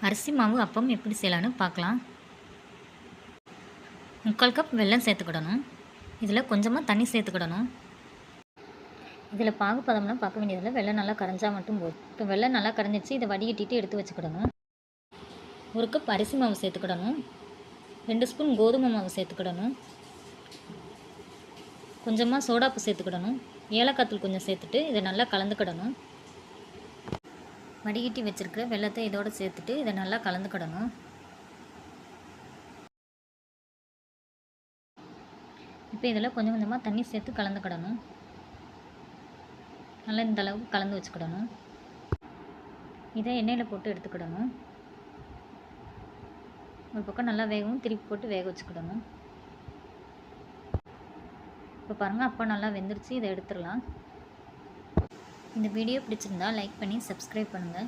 அரிசி மாவு அப்பம் எப்படி செய்யலான்னு பார்க்கலாம். 3/4 கப் வெல்லம் சேர்த்துக்கிடணும். இதில் கொஞ்சமாக தண்ணி சேர்த்துக்கிடணும். இதில் பாகு பதம்லாம் பார்க்க வேண்டியதில்லை, வெல்லம் நல்லா கரைஞ்சா மட்டும் போதும். இப்போ வெல்லம் நல்லா கரைஞ்சிடுச்சு, இதை வடிகட்டிட்டு எடுத்து வச்சுக்கிடணும். 1 கப் அரிசி மாவு சேர்த்துக்கிடணும். 2 ஸ்பூன் கோதுமை மாவு சேர்த்துக்கிடணும். கொஞ்சமாக சோடாப்பு சேர்த்துக்கிடணும். ஏலக்காய் தூள் கொஞ்சம் சேர்த்துட்டு இதை நல்லா கலந்துக்கிடணும். வடிகட்டி வச்சுருக்கிற வெல்லத்தை இதோடு சேர்த்துட்டு இதை நல்லா கலந்துக்கிடணும். இப்போ இதில் கொஞ்சம் கொஞ்சமாக தண்ணி சேர்த்து கலந்துக்கிடணும். நல்லா இந்த அளவுக்கு கலந்து வச்சுக்கிடணும். இதை எண்ணெயில் போட்டு எடுத்துக்கிடணும். ஒரு பக்கம் நல்லா வேகவும் திருப்பி போட்டு வேக வச்சுக்கிடணும். இப்போ பாருங்கள், அப்போ நல்லா வெந்துருச்சு. இதை எடுத்துடலாம். இந்த வீடியோ பிடிச்சிருந்தா லைக் பண்ணி சப்ஸ்கிரைப் பண்ணுங்கள்.